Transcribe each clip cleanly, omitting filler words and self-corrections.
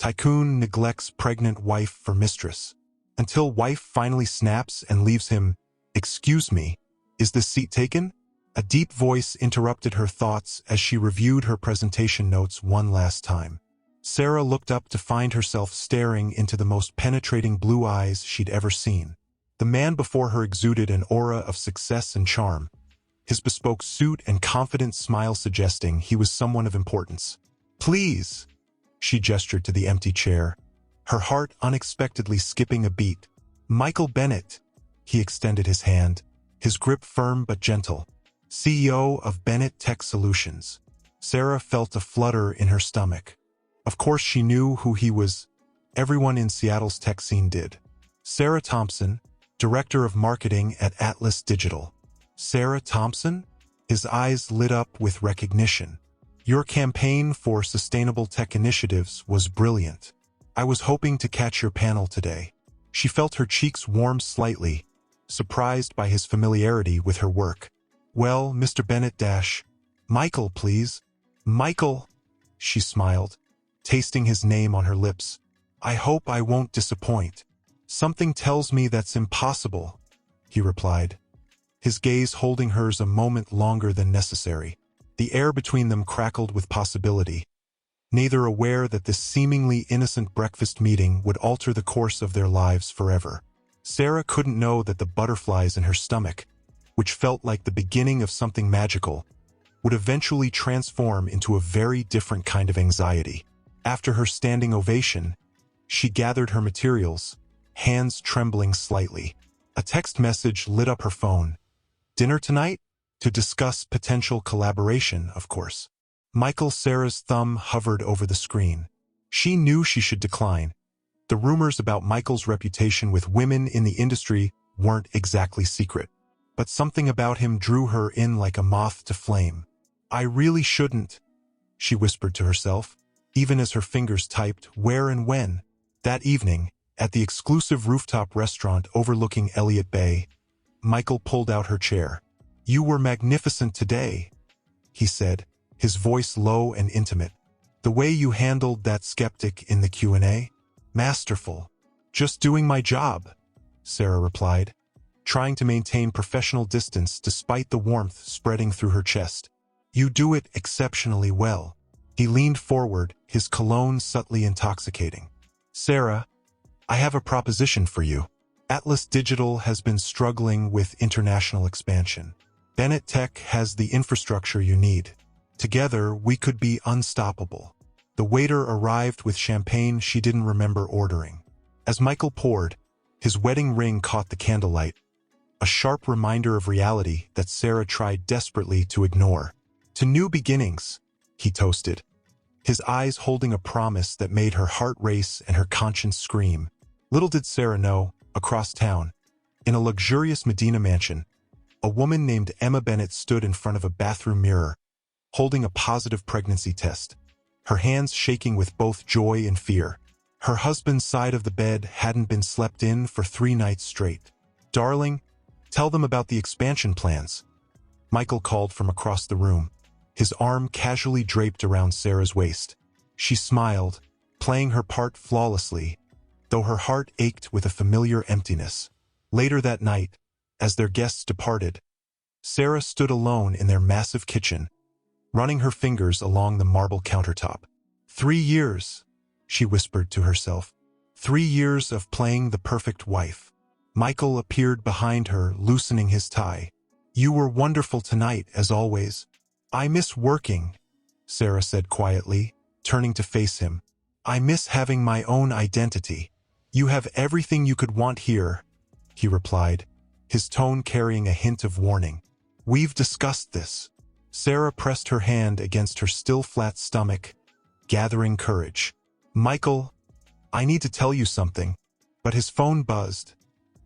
Tycoon neglects pregnant wife for mistress. Until wife finally snaps and leaves him. Excuse me, is this seat taken? A deep voice interrupted her thoughts as she reviewed her presentation notes one last time. Sarah looked up to find herself staring into the most penetrating blue eyes she'd ever seen. The man before her exuded an aura of success and charm, his bespoke suit and confident smile suggesting he was someone of importance. Please, she gestured to the empty chair, her heart unexpectedly skipping a beat. Michael Bennett, he extended his hand, his grip firm but gentle. CEO of Bennett Tech Solutions. Sarah felt a flutter in her stomach. Of course she knew who he was. Everyone in Seattle's tech scene did. Sarah Thompson, Director of Marketing at Atlas Digital. Sarah Thompson? His eyes lit up with recognition. Your campaign for sustainable tech initiatives was brilliant. I was hoping to catch your panel today. She felt her cheeks warm slightly, surprised by his familiarity with her work. Well, Mr. Bennett Michael, please. Michael, she smiled, tasting his name on her lips. I hope I won't disappoint. Something tells me that's impossible, he replied, his gaze holding hers a moment longer than necessary. The air between them crackled with possibility, neither aware that this seemingly innocent breakfast meeting would alter the course of their lives forever. Sarah couldn't know that the butterflies in her stomach, which felt like the beginning of something magical, would eventually transform into a very different kind of anxiety. After her standing ovation, she gathered her materials, hands trembling slightly. A text message lit up her phone. Dinner tonight? To discuss potential collaboration, of course. Sarah's thumb hovered over the screen. She knew she should decline. The rumors about Michael's reputation with women in the industry weren't exactly secret. But something about him drew her in like a moth to flame. I really shouldn't, she whispered to herself, even as her fingers typed where and when. That evening, at the exclusive rooftop restaurant overlooking Elliott Bay, Michael pulled out her chair. You were magnificent today, he said, his voice low and intimate. The way you handled that skeptic in the Q&A? Masterful. Just doing my job, Sarah replied, trying to maintain professional distance despite the warmth spreading through her chest. You do it exceptionally well. He leaned forward, his cologne subtly intoxicating. Sarah, I have a proposition for you. Atlas Digital has been struggling with international expansion. Bennett Tech has the infrastructure you need. Together, we could be unstoppable. The waiter arrived with champagne she didn't remember ordering. As Michael poured, his wedding ring caught the candlelight, a sharp reminder of reality that Sarah tried desperately to ignore. To new beginnings, he toasted, his eyes holding a promise that made her heart race and her conscience scream. Little did Sarah know, across town, in a luxurious Medina mansion, a woman named Emma Bennett stood in front of a bathroom mirror, holding a positive pregnancy test, her hands shaking with both joy and fear. Her husband's side of the bed hadn't been slept in for 3 nights straight. Darling, tell them about the expansion plans, Michael called from across the room, his arm casually draped around Sarah's waist. She smiled, playing her part flawlessly, though her heart ached with a familiar emptiness. Later that night, as their guests departed, Sarah stood alone in their massive kitchen, running her fingers along the marble countertop. 3 years, she whispered to herself. 3 years of playing the perfect wife. Michael appeared behind her, loosening his tie. You were wonderful tonight, as always. I miss working, Sarah said quietly, turning to face him. I miss having my own identity. You have everything you could want here, he replied, his tone carrying a hint of warning. We've discussed this. Sarah pressed her hand against her still flat stomach, gathering courage. Michael, I need to tell you something. But his phone buzzed,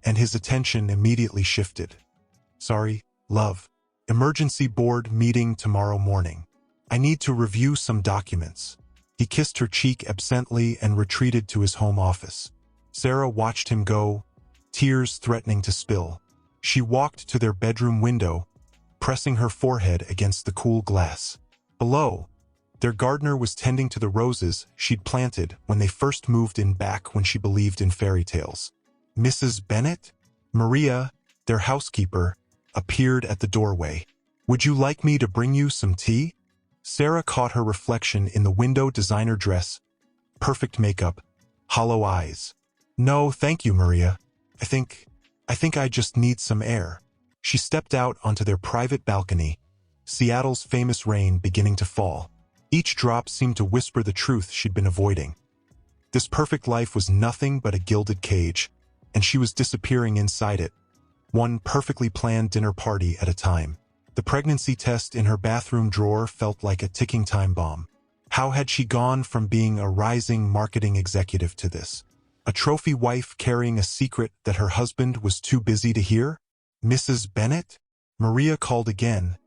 and his attention immediately shifted. Sorry, love. Emergency board meeting tomorrow morning. I need to review some documents. He kissed her cheek absently and retreated to his home office. Sarah watched him go, tears threatening to spill. She walked to their bedroom window, pressing her forehead against the cool glass. Below, Their gardener was tending to the roses she'd planted when they first moved in back when she believed in fairy tales. Mrs. Bennet? Maria, their housekeeper, appeared at the doorway. "Would you like me to bring you some tea?" Sarah caught her reflection in the window designer dress, perfect makeup, hollow eyes. "No, thank you, Maria. I think I just need some air." She stepped out onto their private balcony, Seattle's famous rain beginning to fall. Each drop seemed to whisper the truth she'd been avoiding. This perfect life was nothing but a gilded cage, and she was disappearing inside it, one perfectly planned dinner party at a time. The pregnancy test in her bathroom drawer felt like a ticking time bomb. How had she gone from being a rising marketing executive to this? A trophy wife carrying a secret that her husband was too busy to hear? "Mrs. Bennet?" Maria called again,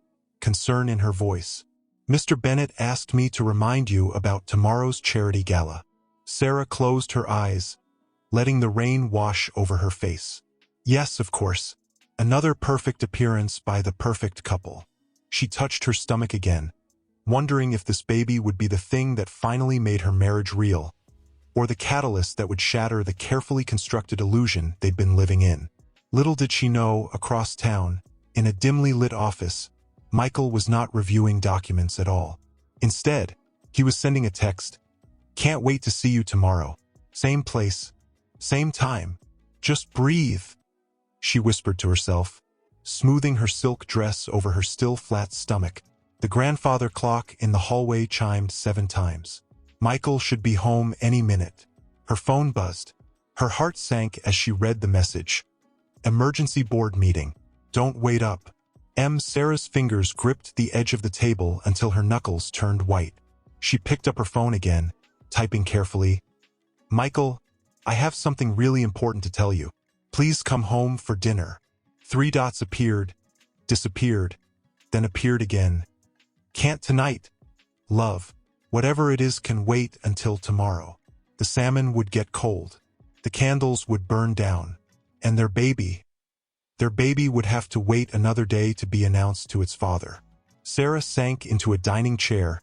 concern in her voice. "Mr. Bennet asked me to remind you about tomorrow's charity gala." Sarah closed her eyes, letting the rain wash over her face. Yes, of course. Another perfect appearance by the perfect couple. She touched her stomach again, wondering if this baby would be the thing that finally made her marriage real, or the catalyst that would shatter the carefully constructed illusion they'd been living in. Little did she know, across town, in a dimly lit office, Michael was not reviewing documents at all. Instead, he was sending a text. "Can't wait to see you tomorrow. Same place, same time. Just breathe," she whispered to herself, smoothing her silk dress over her still flat stomach. The grandfather clock in the hallway chimed 7 times. Michael should be home any minute. Her phone buzzed. Her heart sank as she read the message. "Emergency board meeting. Don't wait up." Sarah's fingers gripped the edge of the table until her knuckles turned white. She picked up her phone again, typing carefully. "Michael, I have something really important to tell you. Please come home for dinner." 3 dots appeared, disappeared, then appeared again. "Can't tonight. Love. Whatever it is can wait until tomorrow." The salmon would get cold. The candles would burn down. And their baby would have to wait another day to be announced to its father. Sarah sank into a dining chair,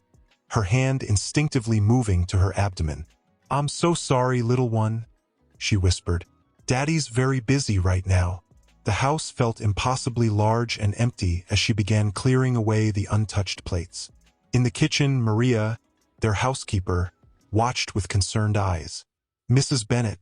her hand instinctively moving to her abdomen. "I'm so sorry, little one," she whispered. "Daddy's very busy right now." The house felt impossibly large and empty as she began clearing away the untouched plates. In the kitchen, Maria, their housekeeper, watched with concerned eyes. "Mrs. Bennet,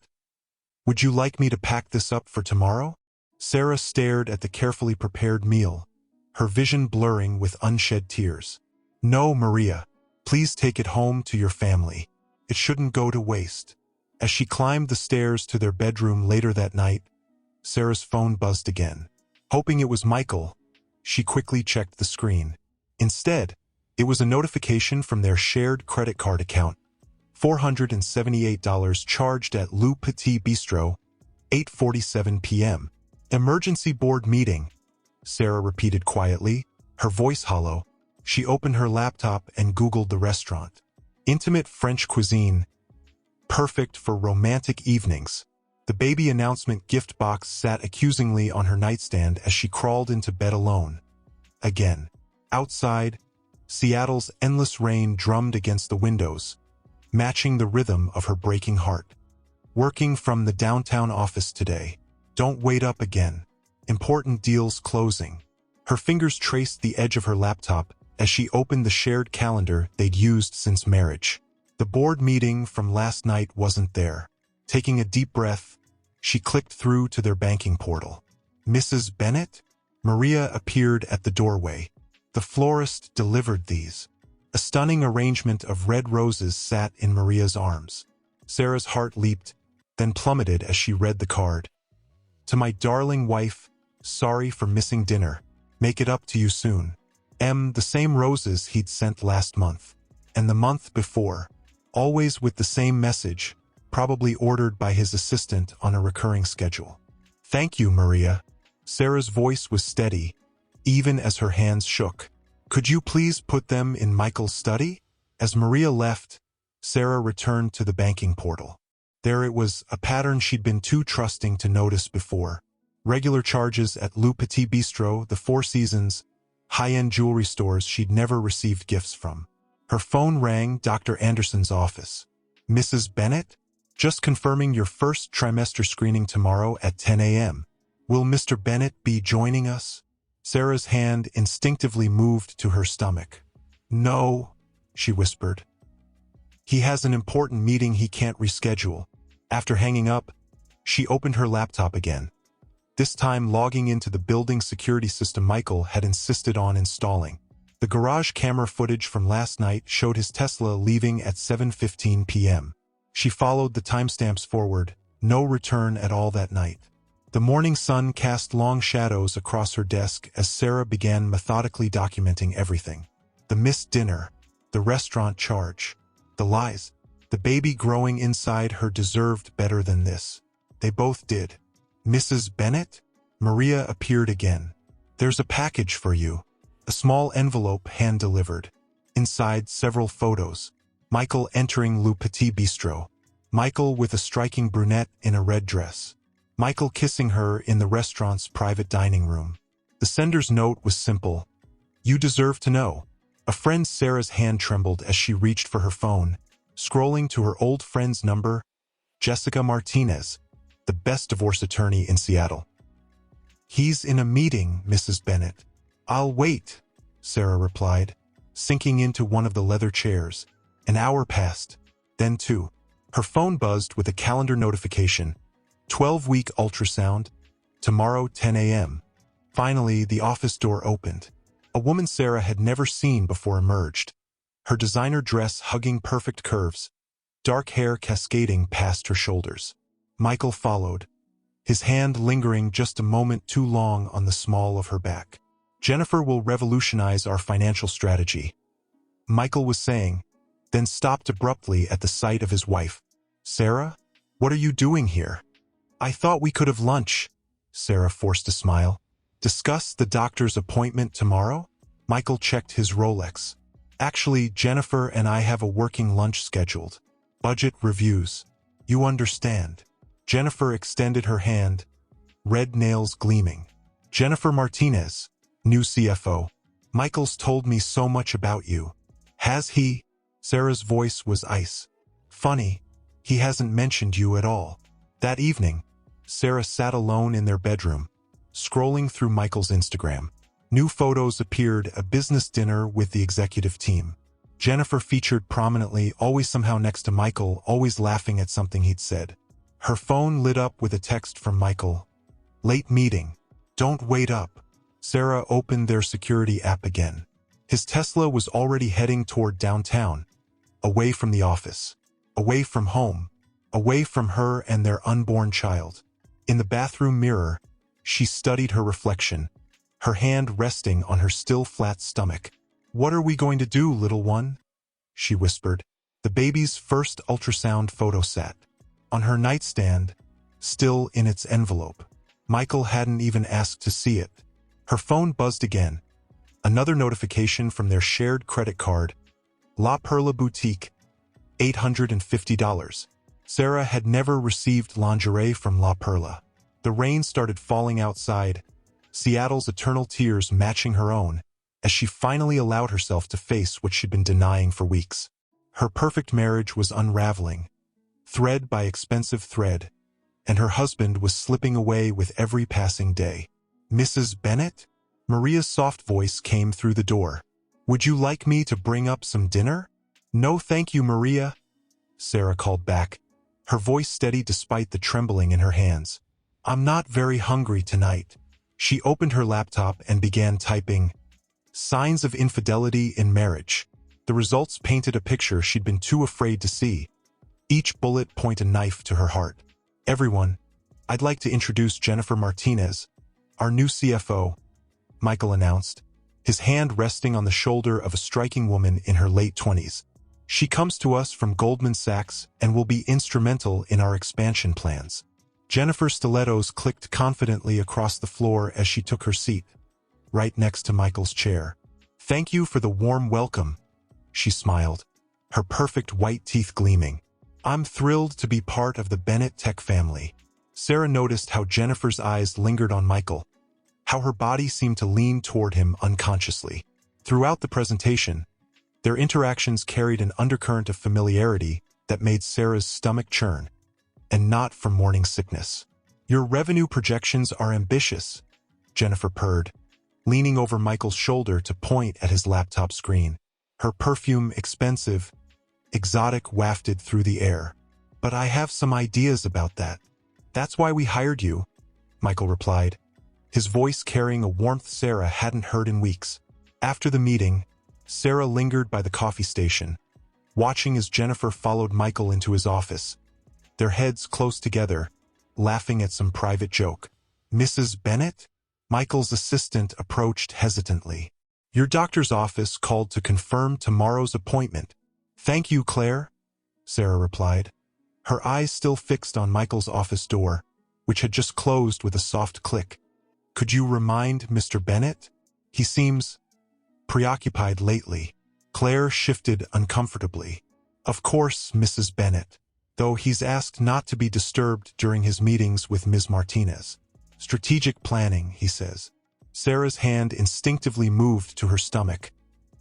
would you like me to pack this up for tomorrow?" Sarah stared at the carefully prepared meal, her vision blurring with unshed tears. "No, Maria. Please take it home to your family. It shouldn't go to waste." As she climbed the stairs to their bedroom later that night, Sarah's phone buzzed again. Hoping it was Michael, she quickly checked the screen. Instead, it was a notification from their shared credit card account. $478 charged at Le Petit Bistro, 8:47 p.m. "Emergency board meeting," Sarah repeated quietly, her voice hollow. She opened her laptop and Googled the restaurant. Intimate French cuisine, perfect for romantic evenings. The baby announcement gift box sat accusingly on her nightstand as she crawled into bed alone. Again. Outside, Seattle's endless rain drummed against the windows, matching the rhythm of her breaking heart. "Working from the downtown office today. Don't wait up again. Important deals closing." Her fingers traced the edge of her laptop as she opened the shared calendar they'd used since marriage. The board meeting from last night wasn't there. Taking a deep breath, she clicked through to their banking portal. "Mrs. Bennet?" Maria appeared at the doorway. The florist delivered these. A stunning arrangement of red roses sat in Maria's arms. Sarah's heart leaped, then plummeted as she read the card. "To my darling wife, sorry for missing dinner. Make it up to you soon." The same roses he'd sent last month. And the month before. Always with the same message, probably ordered by his assistant on a recurring schedule. "Thank you, Maria." Sarah's voice was steady, even as her hands shook. "Could you please put them in Michael's study?" As Maria left, Sarah returned to the banking portal. There it was, a pattern she'd been too trusting to notice before. Regular charges at Le Petit Bistro, the Four Seasons, high-end jewelry stores she'd never received gifts from. Her phone rang. Dr. Anderson's office. Mrs. Bennett? Just confirming your first trimester screening tomorrow at 10 a.m. Will Mr. Bennett be joining us? Sarah's hand instinctively moved to her stomach. No, she whispered. He has an important meeting he can't reschedule. After hanging up, she opened her laptop again, this time logging into the building security system Michael had insisted on installing. The garage camera footage from last night showed his Tesla leaving at 7:15 p.m. She followed the timestamps forward, no return at all that night. The morning sun cast long shadows across her desk as Sarah began methodically documenting everything. The missed dinner, the restaurant charge, the lies. The baby growing inside her deserved better than this. They both did. Mrs. Bennett? Maria appeared again. There's a package for you. A small envelope hand-delivered. Inside, several photos. Michael entering Le Petit Bistro. Michael with a striking brunette in a red dress. Michael kissing her in the restaurant's private dining room. The sender's note was simple. You deserve to know. A friend. Sarah's hand trembled as she reached for her phone, scrolling to her old friend's number, Jessica Martinez, the best divorce attorney in Seattle. He's in a meeting, Mrs. Bennett. I'll wait, Sarah replied, sinking into one of the leather chairs. An hour passed, then two. Her phone buzzed with a calendar notification. 12-week ultrasound. Tomorrow, 10 a.m. Finally, the office door opened. A woman Sarah had never seen before emerged. Her designer dress hugging perfect curves, dark hair cascading past her shoulders. Michael followed, his hand lingering just a moment too long on the small of her back. Jennifer will revolutionize our financial strategy, Michael was saying, then stopped abruptly at the sight of his wife. Sarah, what are you doing here? I thought we could have lunch. Sarah forced a smile. Discuss the doctor's appointment tomorrow? Michael checked his Rolex. Actually, Jennifer and I have a working lunch scheduled. Budget reviews. You understand. Jennifer extended her hand, red nails gleaming. Jennifer Martinez, new CFO. Michael's told me so much about you. Has he? Sarah's voice was ice. Funny, he hasn't mentioned you at all. That evening, Sarah sat alone in their bedroom, scrolling through Michael's Instagram. New photos appeared, a business dinner with the executive team. Jennifer featured prominently, always somehow next to Michael, always laughing at something he'd said. Her phone lit up with a text from Michael. Late meeting. Don't wait up. Sarah opened their security app again. His Tesla was already heading toward downtown, away from the office, away from home, away from her and their unborn child. In the bathroom mirror, she studied her reflection, her hand resting on her still flat stomach. What are we going to do, little one? She whispered. The baby's first ultrasound photo sat on her nightstand, still in its envelope. Michael hadn't even asked to see it. Her phone buzzed again. Another notification from their shared credit card. La Perla Boutique, $850. Sarah had never received lingerie from La Perla. The rain started falling outside, Seattle's eternal tears matching her own, as she finally allowed herself to face what she'd been denying for weeks. Her perfect marriage was unraveling, thread by expensive thread, and her husband was slipping away with every passing day. Mrs. Bennett? Maria's soft voice came through the door. Would you like me to bring up some dinner? No thank you, Maria, Sarah called back, her voice steady despite the trembling in her hands. I'm not very hungry tonight. She opened her laptop and began typing, signs of infidelity in marriage. The results painted a picture she'd been too afraid to see. Each bullet pointed a knife to her heart. Everyone, I'd like to introduce Jennifer Martinez, our new CFO, Michael announced, his hand resting on the shoulder of a striking woman in her late 20s. She comes to us from Goldman Sachs and will be instrumental in our expansion plans. Jennifer's stilettos clicked confidently across the floor as she took her seat, right next to Michael's chair. Thank you for the warm welcome, she smiled, her perfect white teeth gleaming. I'm thrilled to be part of the Bennett tech family. Sarah noticed how Jennifer's eyes lingered on Michael, how her body seemed to lean toward him unconsciously. Throughout the presentation, Their interactions carried an undercurrent of familiarity that made Sarah's stomach churn, and not from morning sickness. "Your revenue projections are ambitious," Jennifer purred, leaning over Michael's shoulder to point at his laptop screen. Her perfume, expensive, exotic, wafted through the air. "But I have some ideas about that. That's why we hired you," Michael replied, his voice carrying a warmth Sarah hadn't heard in weeks. After the meeting, Sarah lingered by the coffee station, watching as Jennifer followed Michael into his office, their heads close together, laughing at some private joke. "Mrs. Bennett?" Michael's assistant approached hesitantly. "Your doctor's office called to confirm tomorrow's appointment." "Thank you, Claire," Sarah replied, her eyes still fixed on Michael's office door, which had just closed with a soft click. "Could you remind Mr. Bennett? He seems preoccupied lately." Claire shifted uncomfortably. "Of course, Mrs. Bennett, though he's asked not to be disturbed during his meetings with Ms. Martinez. Strategic planning, he says." Sarah's hand instinctively moved to her stomach,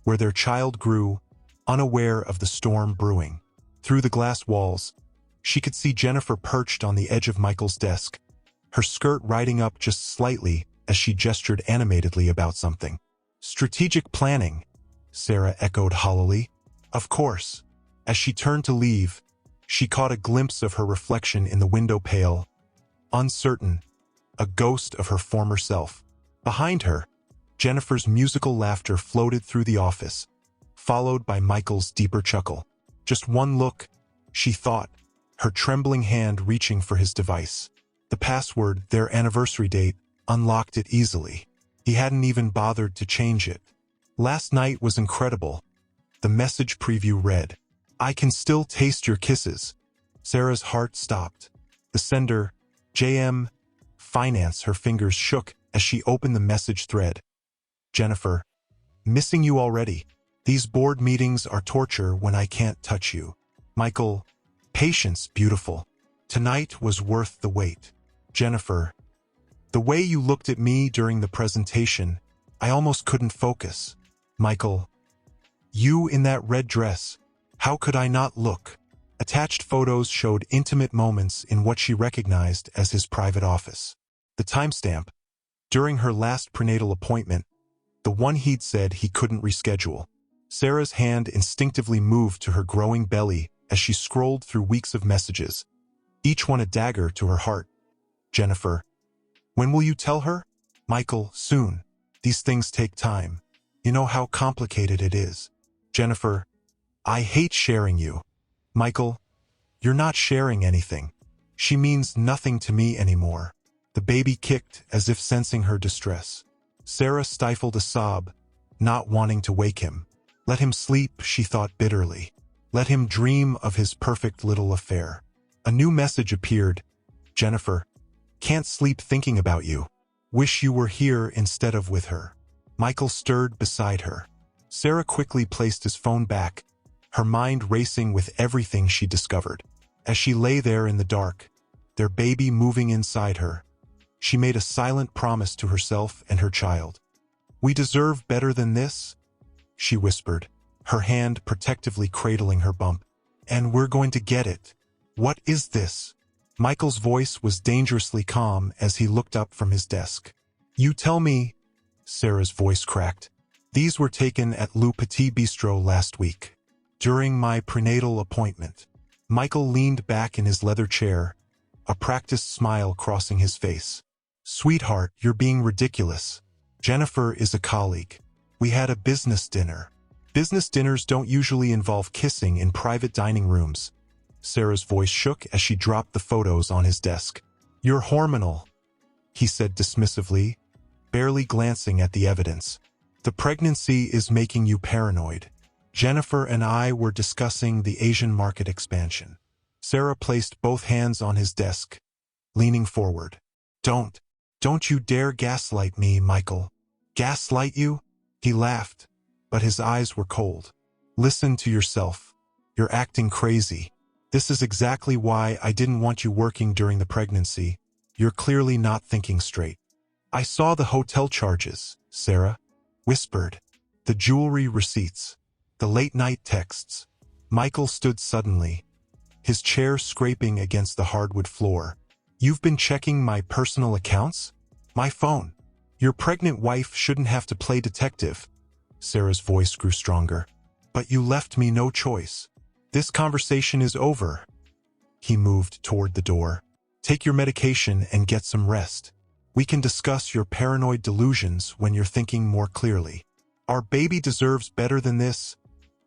where their child grew, unaware of the storm brewing. Through the glass walls, she could see Jennifer perched on the edge of Michael's desk, her skirt riding up just slightly as she gestured animatedly about something. "Strategic planning," Sarah echoed hollowly. "Of course." As she turned to leave, she caught a glimpse of her reflection in the window, pale, uncertain, a ghost of her former self. Behind her, Jennifer's musical laughter floated through the office, followed by Michael's deeper chuckle. Just one look, she thought, her trembling hand reaching for his device. The password, their anniversary date, unlocked it easily. He hadn't even bothered to change it. "Last night was incredible." The message preview read, "I can still taste your kisses." Sarah's heart stopped. The sender, JM Finance, her fingers shook as she opened the message thread. "Jennifer, missing you already. These board meetings are torture when I can't touch you. Michael, patience, beautiful. Tonight was worth the wait. Jennifer, the way you looked at me during the presentation, I almost couldn't focus. Michael, you in that red dress, how could I not look?" Attached photos showed intimate moments in what she recognized as his private office. The timestamp, during her last prenatal appointment, the one he'd said he couldn't reschedule. Sarah's hand instinctively moved to her growing belly as she scrolled through weeks of messages, each one a dagger to her heart. "Jennifer, when will you tell her?" "Michael, soon. These things take time. You know how complicated it is." "Jennifer, I hate sharing you." "Michael, you're not sharing anything. She means nothing to me anymore." The baby kicked as if sensing her distress. Sarah stifled a sob, not wanting to wake him. Let him sleep, she thought bitterly. Let him dream of his perfect little affair. A new message appeared. "Jennifer, can't sleep thinking about you. Wish you were here instead of with her." Michael stirred beside her. Sarah quickly placed his phone back, her mind racing with everything she discovered. As she lay there in the dark, their baby moving inside her, she made a silent promise to herself and her child. "We deserve better than this," she whispered, her hand protectively cradling her bump. "And we're going to get it." "What is this?" Michael's voice was dangerously calm as he looked up from his desk. "You tell me," Sarah's voice cracked. "These were taken at Le Petit Bistro last week, during my prenatal appointment." Michael leaned back in his leather chair, a practiced smile crossing his face. "Sweetheart, you're being ridiculous. Jennifer is a colleague. We had a business dinner." "Business dinners don't usually involve kissing in private dining rooms." Sarah's voice shook as she dropped the photos on his desk. "You're hormonal," he said dismissively, barely glancing at the evidence. "The pregnancy is making you paranoid. Jennifer and I were discussing the Asian market expansion." Sarah placed both hands on his desk, leaning forward. Don't you dare gaslight me, Michael." "Gaslight you?" He laughed, but his eyes were cold. "Listen to yourself. You're acting crazy. This is exactly why I didn't want you working during the pregnancy. You're clearly not thinking straight." "I saw the hotel charges," Sarah whispered. "The jewelry receipts. The late-night texts. Michael stood suddenly, his chair scraping against the hardwood floor. "You've been checking my personal accounts? My phone. Your pregnant wife shouldn't have to play detective." Sarah's voice grew stronger. "But you left me no choice. This conversation is over." He moved toward the door. "Take your medication and get some rest. We can discuss your paranoid delusions when you're thinking more clearly. Our baby deserves better than this."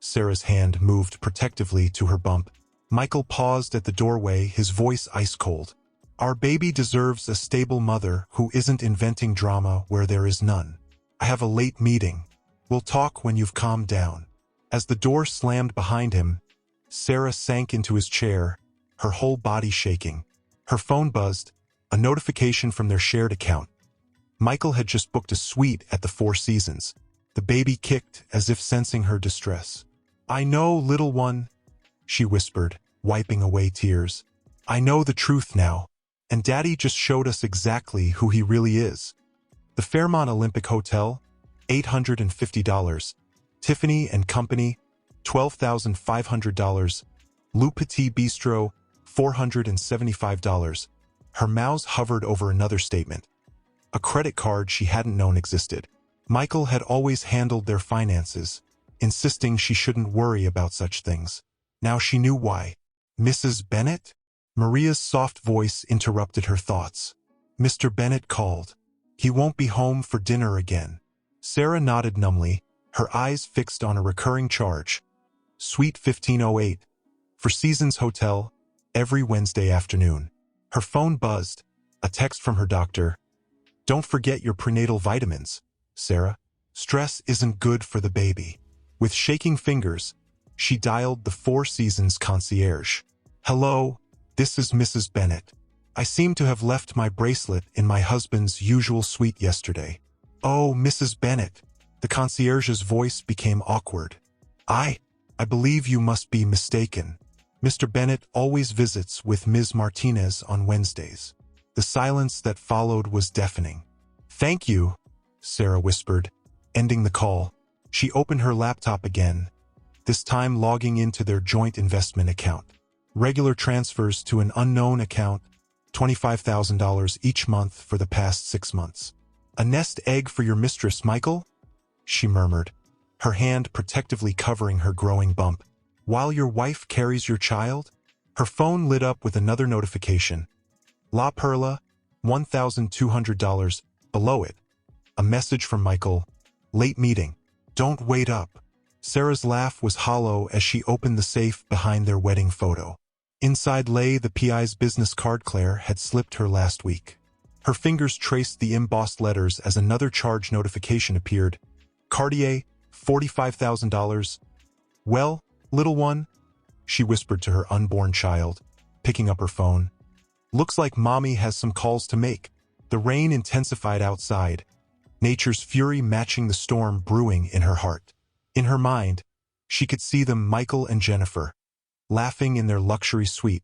Sarah's hand moved protectively to her bump. Michael paused at the doorway, his voice ice-cold. "Our baby deserves a stable mother who isn't inventing drama where there is none. I have a late meeting. We'll talk when you've calmed down." As the door slammed behind him, Sarah sank into his chair, her whole body shaking. Her phone buzzed, a notification from their shared account. Michael had just booked a suite at the Four Seasons. The baby kicked as if sensing her distress. "I know, little one," she whispered, wiping away tears. "I know the truth now, and Daddy just showed us exactly who he really is." The Fairmont Olympic Hotel, $850. Tiffany & Company, $12,500. Le Petit Bistro, $475. Her mouse hovered over another statement. A credit card she hadn't known existed. Michael had always handled their finances, insisting she shouldn't worry about such things. Now she knew why. "Mrs. Bennett?" Maria's soft voice interrupted her thoughts. "Mr. Bennett called. He won't be home for dinner again." Sarah nodded numbly, her eyes fixed on a recurring charge. Suite 1508. For Seasons Hotel, every Wednesday afternoon. Her phone buzzed, a text from her doctor. "Don't forget your prenatal vitamins, Sarah. Stress isn't good for the baby." With shaking fingers, she dialed the Four Seasons concierge. "Hello, this is Mrs. Bennett. I seem to have left my bracelet in my husband's usual suite yesterday." "Oh, Mrs. Bennett." The concierge's voice became awkward. I believe you must be mistaken. Mr. Bennett always visits with Ms. Martinez on Wednesdays." The silence that followed was deafening. "Thank you," Sarah whispered, ending the call. She opened her laptop again, this time logging into their joint investment account. Regular transfers to an unknown account, $25,000 each month for the past 6 months. "A nest egg for your mistress, Michael?" she murmured, her hand protectively covering her growing bump. "While your wife carries your child?" Her phone lit up with another notification. La Perla, $1,200. Below it, a message from Michael. "Late meeting. Don't wait up." Sarah's laugh was hollow as she opened the safe behind their wedding photo. Inside lay the PI's business card Claire had slipped her last week. Her fingers traced the embossed letters as another charge notification appeared. "Cartier, $45,000. "Well, little one," she whispered to her unborn child, picking up her phone. "Looks like Mommy has some calls to make." The rain intensified outside, nature's fury matching the storm brewing in her heart. In her mind, she could see them, Michael and Jennifer, laughing in their luxury suite,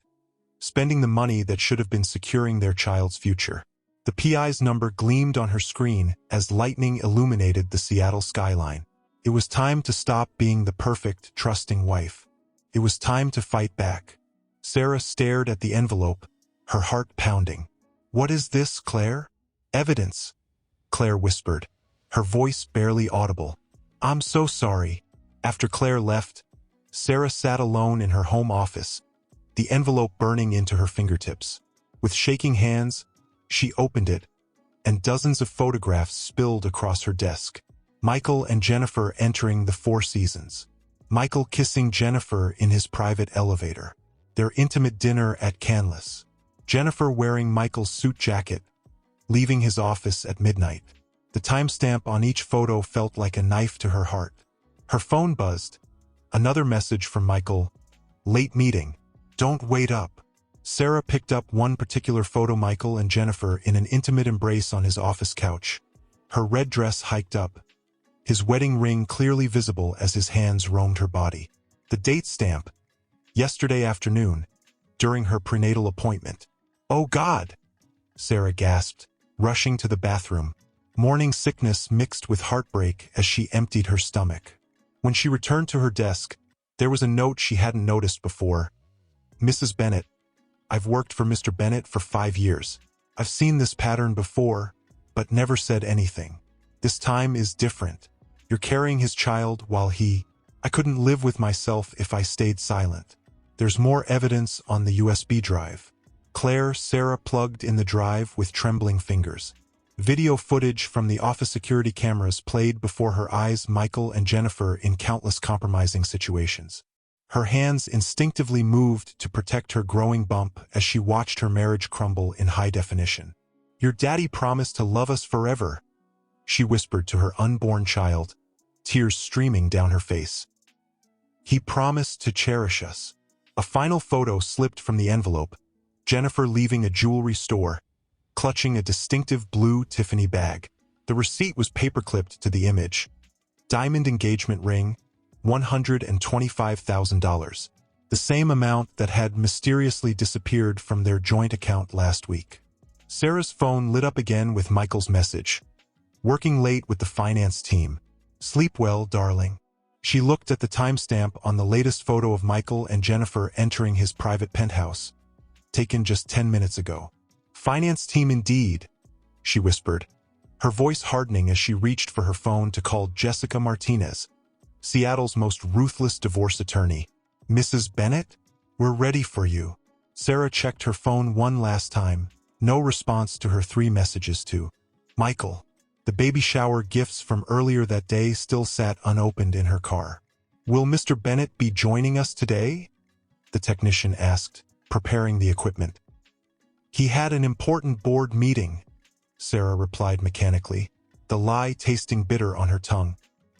spending the money that should have been securing their child's future. The PI's number gleamed on her screen as lightning illuminated the Seattle skyline. It was time to stop being the perfect, trusting wife. It was time to fight back. Sarah stared at the envelope, her heart pounding. "What is this, Claire?" "Evidence," Claire whispered, her voice barely audible. "I'm so sorry." After Claire left, Sarah sat alone in her home office, the envelope burning into her fingertips. With shaking hands, she opened it, and dozens of photographs spilled across her desk. Michael and Jennifer entering the Four Seasons. Michael kissing Jennifer in his private elevator. Their intimate dinner at Canlis. Jennifer wearing Michael's suit jacket, leaving his office at midnight. The timestamp on each photo felt like a knife to her heart. Her phone buzzed. Another message from Michael. "Late meeting. Don't wait up." Sarah picked up one particular photo, Michael and Jennifer in an intimate embrace on his office couch. Her red dress hiked up, his wedding ring clearly visible as his hands roamed her body. The date stamp. Yesterday afternoon, during her prenatal appointment. "Oh God!" Sarah gasped, rushing to the bathroom. Morning sickness mixed with heartbreak as she emptied her stomach. When she returned to her desk, there was a note she hadn't noticed before. Mrs. Bennet, I've worked for Mr. Bennet for 5 years. I've seen this pattern before, but never said anything. This time is different. You're carrying his child while I couldn't live with myself if I stayed silent. There's more evidence on the USB drive. Sarah plugged in the drive with trembling fingers. Video footage from the office security cameras played before her eyes Michael and Jennifer in countless compromising situations. Her hands instinctively moved to protect her growing bump as she watched her marriage crumble in high definition. Your daddy promised to love us forever, she whispered to her unborn child, tears streaming down her face. He promised to cherish us. A final photo slipped from the envelope, Jennifer leaving a jewelry store, clutching a distinctive blue Tiffany bag. The receipt was paperclipped to the image. Diamond engagement ring, $125,000. The same amount that had mysteriously disappeared from their joint account last week. Sarah's phone lit up again with Michael's message. Working late with the finance team. Sleep well, darling. She looked at the timestamp on the latest photo of Michael and Jennifer entering his private penthouse, taken just 10 minutes ago. Finance team indeed, she whispered, her voice hardening as she reached for her phone to call Jessica Martinez, Seattle's most ruthless divorce attorney. Mrs. Bennet? We're ready for you. Sarah checked her phone one last time. No response to her 3 messages to Michael. The baby shower gifts from earlier that day still sat unopened in her car. Will Mr. Bennet be joining us today? The technician asked, preparing the equipment. He had an important board meeting, Sarah replied mechanically, the lie tasting bitter on her tongue.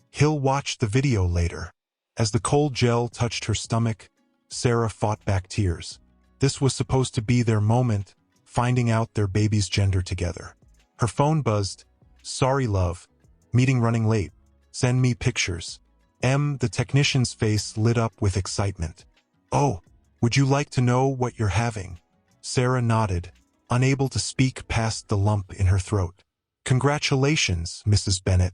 He'll watch the video later. As the cold gel touched her stomach, Sarah fought back tears. This was supposed to be their moment, finding out their baby's gender together. Her phone buzzed. Sorry, love. Meeting running late. Send me pictures. The technician's face lit up with excitement. Oh, would you like to know what you're having? Sarah nodded, unable to speak past the lump in her throat. Congratulations, Mrs. Bennet.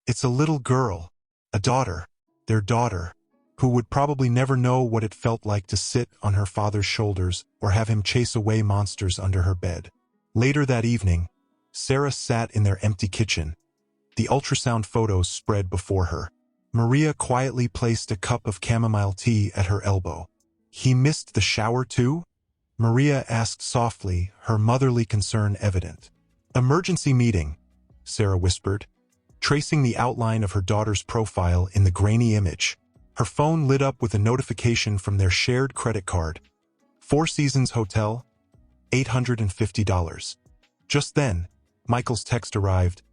It's a little girl, a daughter, their daughter, who would probably never know what it felt like to sit on her father's shoulders or have him chase away monsters under her bed. Later that evening, Sarah sat in their empty kitchen. The ultrasound photos spread before her. Maria quietly placed a cup of chamomile tea at her elbow. He missed the shower too? Maria asked softly, her motherly concern evident. Emergency meeting, Sarah whispered, tracing the outline of her daughter's profile in the grainy image. Her phone lit up with a notification from their shared credit card. 4 Seasons Hotel, $850. Just then, Michael's text arrived.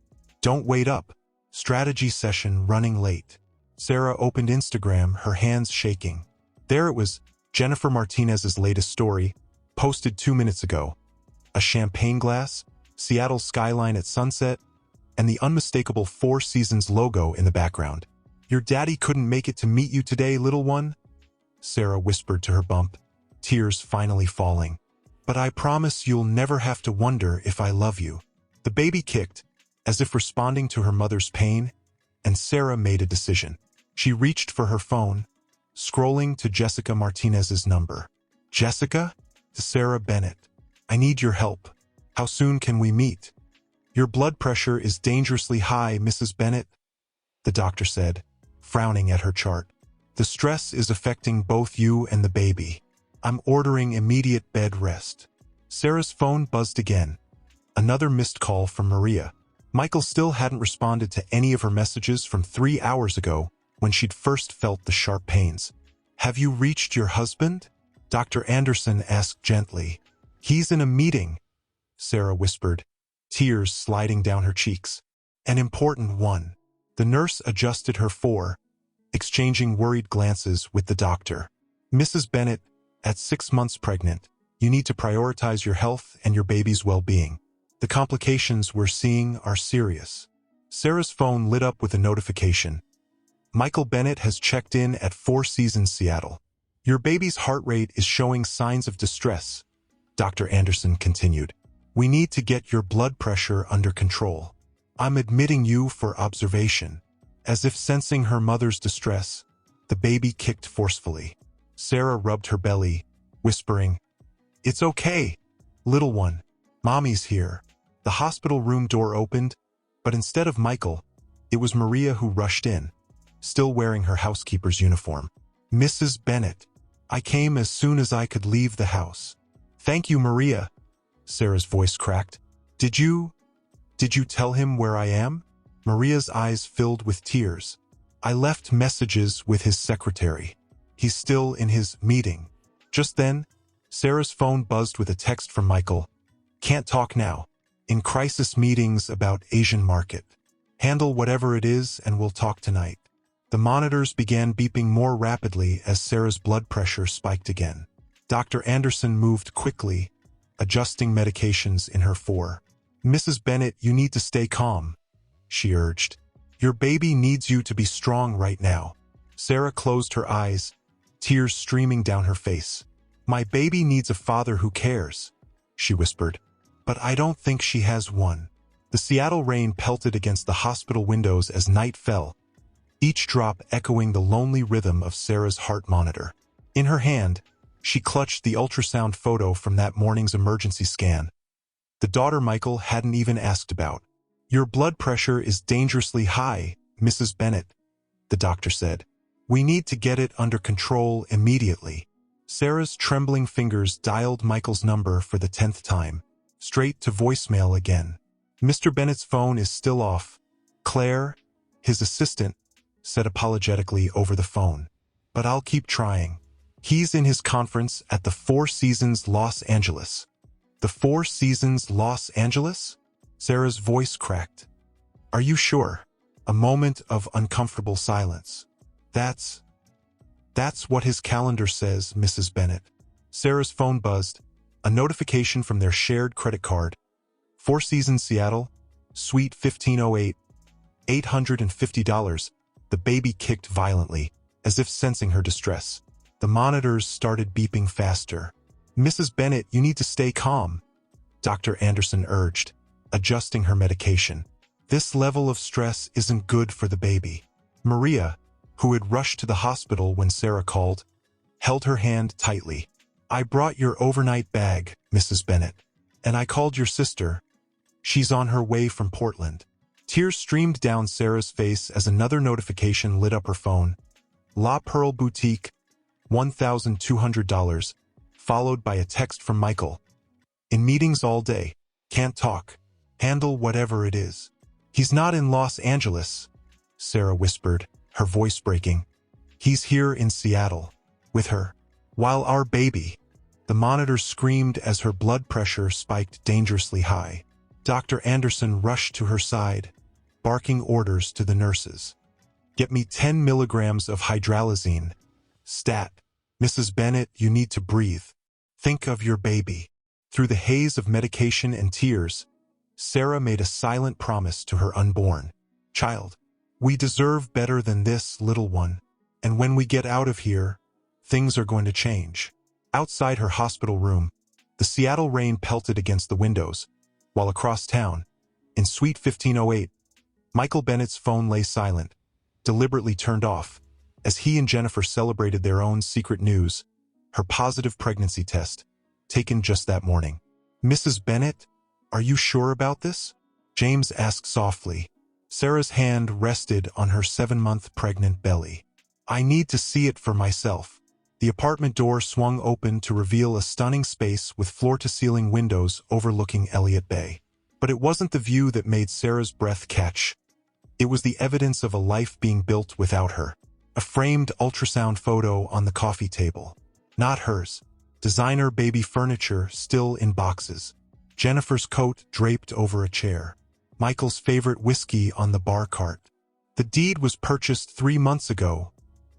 Don't wait up. Strategy session running late. Sarah opened Instagram, her hands shaking. There it was, Jennifer Martinez's latest story, posted 2 minutes ago. A champagne glass, Seattle's skyline at sunset, and the unmistakable 4 Seasons logo in the background. Your daddy couldn't make it to meet you today, little one? Sarah whispered to her bump, tears finally falling. But I promise you'll never have to wonder if I love you. The baby kicked, as if responding to her mother's pain, and Sarah made a decision. She reached for her phone, scrolling to Jessica Martinez's number. Jessica? To Sarah Bennet. I need your help. How soon can we meet? Your blood pressure is dangerously high, Mrs. Bennet, the doctor said, frowning at her chart. The stress is affecting both you and the baby. I'm ordering immediate bed rest. Sarah's phone buzzed again. Another missed call from Maria. Michael still hadn't responded to any of her messages from 3 hours ago when she'd first felt the sharp pains. Have you reached your husband? Dr. Anderson asked gently. He's in a meeting, Sarah whispered, tears sliding down her cheeks. An important one. The nurse adjusted her exchanging worried glances with the doctor. Mrs. Bennet, at 6 months pregnant, you need to prioritize your health and your baby's well-being. The complications we're seeing are serious. Sarah's phone lit up with a notification. Michael Bennet has checked in at 4 Seasons Seattle. Your baby's heart rate is showing signs of distress, Dr. Anderson continued. We need to get your blood pressure under control. I'm admitting you for observation. As if sensing her mother's distress, the baby kicked forcefully. Sarah rubbed her belly, whispering, "It's okay, little one. Mommy's here." The hospital room door opened, but instead of Michael, it was Maria who rushed in, still wearing her housekeeper's uniform. "Mrs. Bennett, I came as soon as I could leave the house." "Thank you, Maria," Sarah's voice cracked. Did you tell him where I am?" Maria's eyes filled with tears. "I left messages with his secretary. He's still in his meeting." Just then, Sarah's phone buzzed with a text from Michael. "Can't talk now. In crisis meetings about Asian market. Handle whatever it is and we'll talk tonight." The monitors began beeping more rapidly as Sarah's blood pressure spiked again. Dr. Anderson moved quickly, adjusting medications in her fore. "Mrs. Bennett, you need to stay calm," she urged. "Your baby needs you to be strong right now." Sarah closed her eyes, tears streaming down her face. "My baby needs a father who cares," she whispered. "But I don't think she has one." The Seattle rain pelted against the hospital windows as night fell, each drop echoing the lonely rhythm of Sarah's heart monitor. In her hand, she clutched the ultrasound photo from that morning's emergency scan. The daughter Michael hadn't even asked about. "Your blood pressure is dangerously high, Mrs. Bennett," the doctor said. "We need to get it under control immediately." Sarah's trembling fingers dialed Michael's number for the 10th time, straight to voicemail again. "Mr. Bennett's phone is still off," Claire, his assistant, said apologetically over the phone. "But I'll keep trying. He's in his conference at the Four Seasons Los Angeles." "The Four Seasons Los Angeles?" Sarah's voice cracked. "Are you sure?" A moment of uncomfortable silence. That's what his calendar says, Mrs. Bennett." Sarah's phone buzzed, a notification from their shared credit card. "Four Seasons Seattle, Suite 1508, $850. The baby kicked violently, as if sensing her distress. The monitors started beeping faster. "Mrs. Bennett, you need to stay calm," Dr. Anderson urged, adjusting her medication. "This level of stress isn't good for the baby." Maria, who had rushed to the hospital when Sarah called, held her hand tightly. "I brought your overnight bag, Mrs. Bennett. And I called your sister. She's on her way from Portland." Tears streamed down Sarah's face as another notification lit up her phone. "La Pearl Boutique, $1,200, followed by a text from Michael. "In meetings all day. Can't talk. Handle whatever it is." "He's not in Los Angeles," Sarah whispered, her voice breaking. "He's here in Seattle, with her. While our baby." The monitor screamed as her blood pressure spiked dangerously high. Dr. Anderson rushed to her side, barking orders to the nurses. "Get me 10 milligrams of hydralazine. Stat. Mrs. Bennett, you need to breathe. Think of your baby." Through the haze of medication and tears, Sarah made a silent promise to her unborn child. "We deserve better than this, little one. And when we get out of here, things are going to change." Outside her hospital room, the Seattle rain pelted against the windows, while across town, in Suite 1508, Michael Bennett's phone lay silent, deliberately turned off, as he and Jennifer celebrated their own secret news, her positive pregnancy test, taken just that morning. "Mrs. Bennett, are you sure about this?" James asked softly. Sarah's hand rested on her 7-month pregnant belly. "I need to see it for myself." The apartment door swung open to reveal a stunning space with floor-to-ceiling windows overlooking Elliott Bay. But it wasn't the view that made Sarah's breath catch. It was the evidence of a life being built without her. A framed ultrasound photo on the coffee table. Not hers. Designer baby furniture still in boxes. Jennifer's coat draped over a chair. Michael's favorite whiskey on the bar cart. "The deed was purchased 3 months ago,"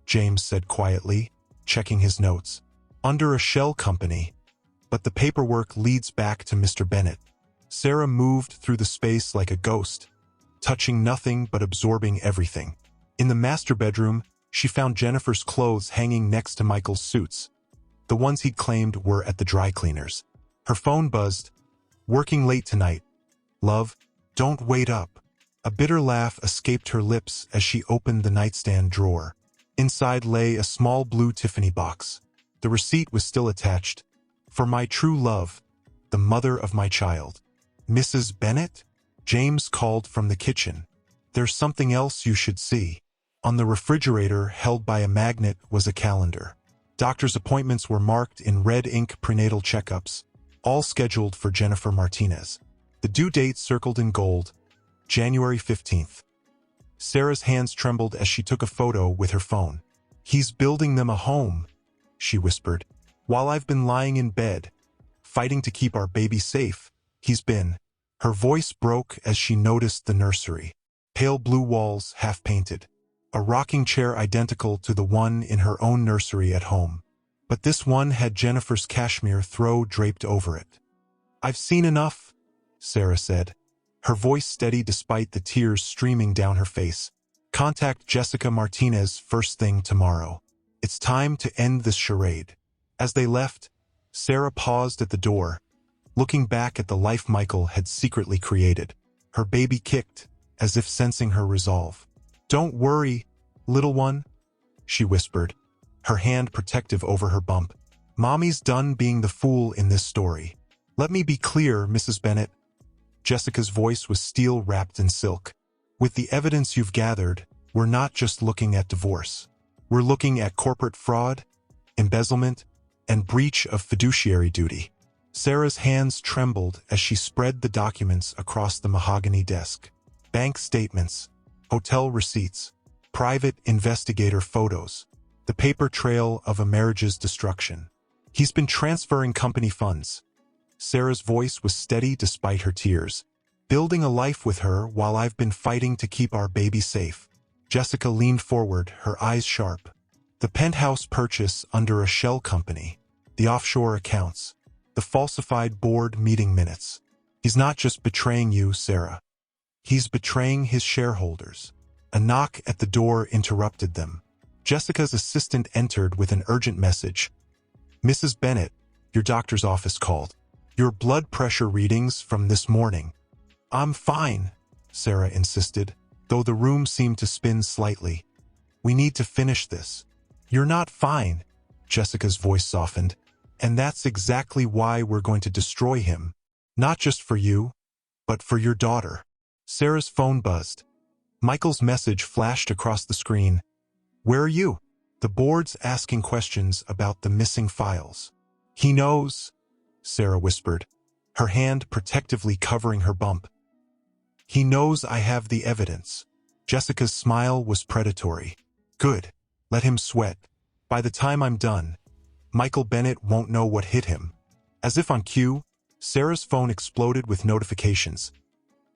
James said quietly, checking his notes. "Under a shell company. But the paperwork leads back to Mr. Bennett." Sarah moved through the space like a ghost, touching nothing but absorbing everything. In the master bedroom, she found Jennifer's clothes hanging next to Michael's suits. The ones he'd claimed were at the dry cleaners. Her phone buzzed. "Working late tonight. Love, don't wait up." A bitter laugh escaped her lips as she opened the nightstand drawer. Inside lay a small blue Tiffany box. The receipt was still attached. For my true love, the mother of my child. Mrs. Bennet? James called from the kitchen. There's something else you should see. On the refrigerator, held by a magnet, was a calendar. Doctor's appointments were marked in red ink prenatal checkups, all scheduled for Jennifer Martinez. The due date circled in gold, January 15th. Sarah's hands trembled as she took a photo with her phone. He's building them a home, she whispered. While I've been lying in bed, fighting to keep our baby safe, he's been. Her voice broke as she noticed the nursery. Pale blue walls, half-painted. A rocking chair identical to the one in her own nursery at home. But this one had Jennifer's cashmere throw draped over it. I've seen enough, Sarah said, her voice steady despite the tears streaming down her face. Contact Jessica Martinez first thing tomorrow. It's time to end this charade. As they left, Sarah paused at the door, looking back at the life Michael had secretly created. Her baby kicked, as if sensing her resolve. Don't worry, little one, she whispered, her hand protective over her bump. Mommy's done being the fool in this story. Let me be clear, Mrs. Bennet. Jessica's voice was steel wrapped in silk. With the evidence you've gathered, we're not just looking at divorce. We're looking at corporate fraud, embezzlement, and breach of fiduciary duty. Sarah's hands trembled as she spread the documents across the mahogany desk. Bank statements, hotel receipts, private investigator photos, the paper trail of a marriage's destruction. He's been transferring company funds. Sarah's voice was steady despite her tears. Building a life with her while I've been fighting to keep our baby safe. Jessica leaned forward, her eyes sharp. The penthouse purchase under a shell company, the offshore accounts, the falsified board meeting minutes. He's not just betraying you, Sarah. He's betraying his shareholders. A knock at the door interrupted them. Jessica's assistant entered with an urgent message. Mrs. Bennet, your doctor's office called. Your blood pressure readings from this morning. I'm fine, Sarah insisted, though the room seemed to spin slightly. We need to finish this. You're not fine, Jessica's voice softened, and that's exactly why we're going to destroy him. Not just for you, but for your daughter. Sarah's phone buzzed. Michael's message flashed across the screen. Where are you? The board's asking questions about the missing files. He knows, Sarah whispered, her hand protectively covering her bump. He knows I have the evidence. Jessica's smile was predatory. Good. Let him sweat. By the time I'm done, Michael Bennet won't know what hit him. As if on cue, Sarah's phone exploded with notifications.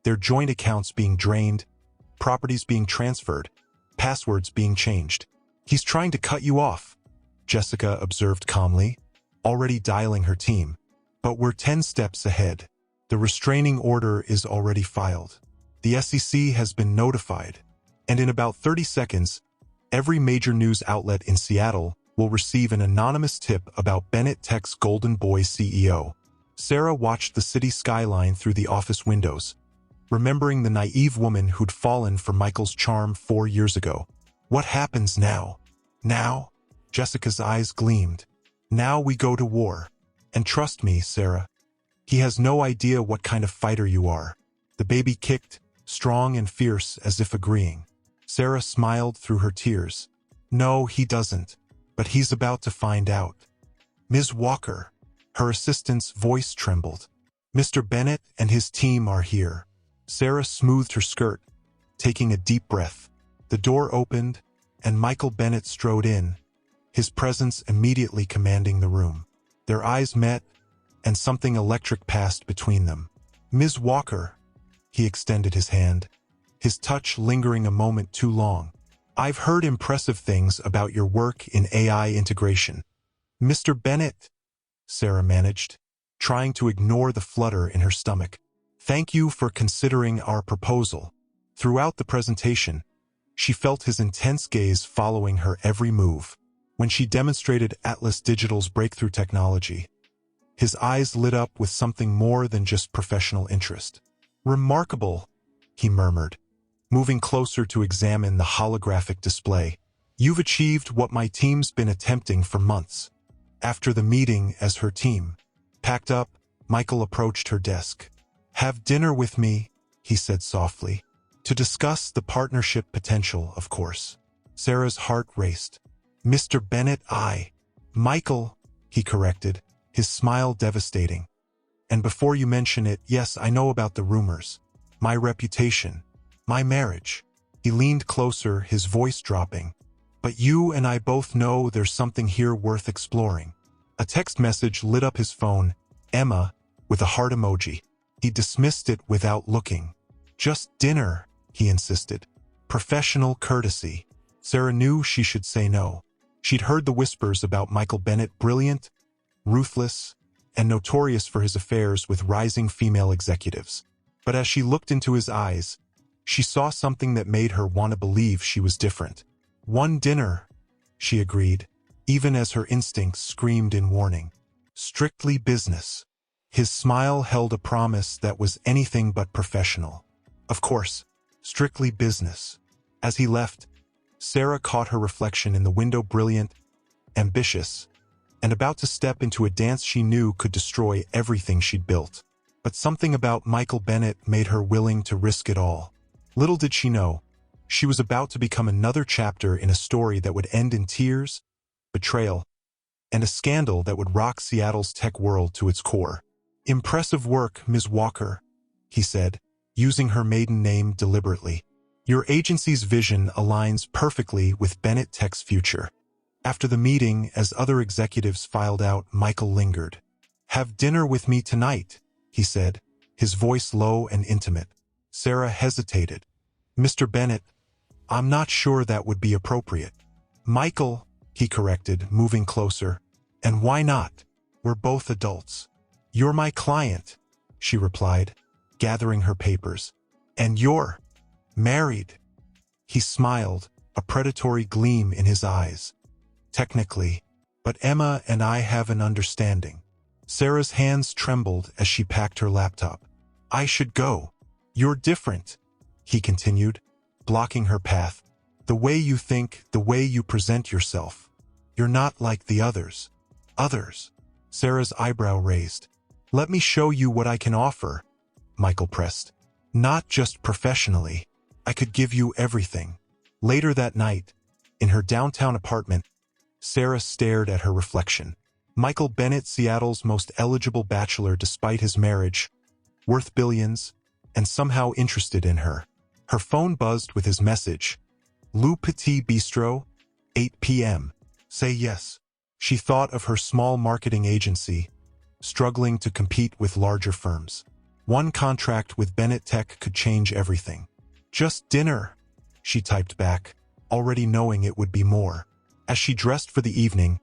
Their joint accounts being drained, properties being transferred, passwords being changed. He's trying to cut you off, Jessica observed calmly, already dialing her team. But we're 10 steps ahead. The restraining order is already filed. The SEC has been notified. And in about 30 seconds, every major news outlet in Seattle will receive an anonymous tip about Bennet Tech's Golden Boy CEO. Sarah watched the city skyline through the office windows, remembering the naive woman who'd fallen for Michael's charm 4 years ago. What happens now? Now? Jessica's eyes gleamed. Now we go to war. And trust me, Sarah, he has no idea what kind of fighter you are. The baby kicked, strong and fierce, as if agreeing. Sarah smiled through her tears. No, he doesn't. But he's about to find out. Ms. Walker, her assistant's voice trembled. Mr. Bennet and his team are here. Sarah smoothed her skirt, taking a deep breath. The door opened, and Michael Bennet strode in, his presence immediately commanding the room. Their eyes met, and something electric passed between them. Ms. Walker, he extended his hand, his touch lingering a moment too long. I've heard impressive things about your work in AI integration. Mr. Bennet, Sarah managed, trying to ignore the flutter in her stomach. Thank you for considering our proposal. Throughout the presentation, she felt his intense gaze following her every move. When she demonstrated Atlas Digital's breakthrough technology, his eyes lit up with something more than just professional interest. Remarkable, he murmured, moving closer to examine the holographic display. You've achieved what my team's been attempting for months. After the meeting as her team packed up, Michael approached her desk. Have dinner with me, he said softly. To discuss the partnership potential, of course. Sarah's heart raced. Mr. Bennett, Michael, he corrected, his smile devastating. And before you mention it, yes, I know about the rumors. My reputation. My marriage. He leaned closer, his voice dropping. But you and I both know there's something here worth exploring. A text message lit up his phone, Emma, with a heart emoji. He dismissed it without looking. Just dinner, he insisted. Professional courtesy. Sarah knew she should say no. She'd heard the whispers about Michael Bennett, brilliant, ruthless, and notorious for his affairs with rising female executives. But as she looked into his eyes, she saw something that made her want to believe she was different. One dinner, she agreed, even as her instincts screamed in warning. Strictly business. His smile held a promise that was anything but professional. Of course, strictly business. As he left, Sarah caught her reflection in the window, brilliant, ambitious, and about to step into a dance she knew could destroy everything she'd built. But something about Michael Bennett made her willing to risk it all. Little did she know, she was about to become another chapter in a story that would end in tears, betrayal, and a scandal that would rock Seattle's tech world to its core. Impressive work, Ms. Walker, he said, using her maiden name deliberately. Your agency's vision aligns perfectly with Bennett Tech's future. After the meeting, as other executives filed out, Michael lingered. Have dinner with me tonight, he said, his voice low and intimate. Sarah hesitated. Mr. Bennett, I'm not sure that would be appropriate. Michael, he corrected, moving closer. And why not? We're both adults. You're my client, she replied, gathering her papers. And you're married. He smiled, a predatory gleam in his eyes. Technically, but Emma and I have an understanding. Sarah's hands trembled as she packed her laptop. I should go. You're different, he continued, blocking her path. The way you think, the way you present yourself. You're not like the others. Others? Sarah's eyebrow raised. Let me show you what I can offer, Michael pressed. Not just professionally. I could give you everything. Later that night, in her downtown apartment, Sarah stared at her reflection. Michael Bennett, Seattle's most eligible bachelor despite his marriage, worth billions, and somehow interested in her. Her phone buzzed with his message. Le Petit Bistro, 8 p.m. Say yes. She thought of her small marketing agency, struggling to compete with larger firms. One contract with Bennett Tech could change everything. Just dinner, she typed back, already knowing it would be more. As she dressed for the evening,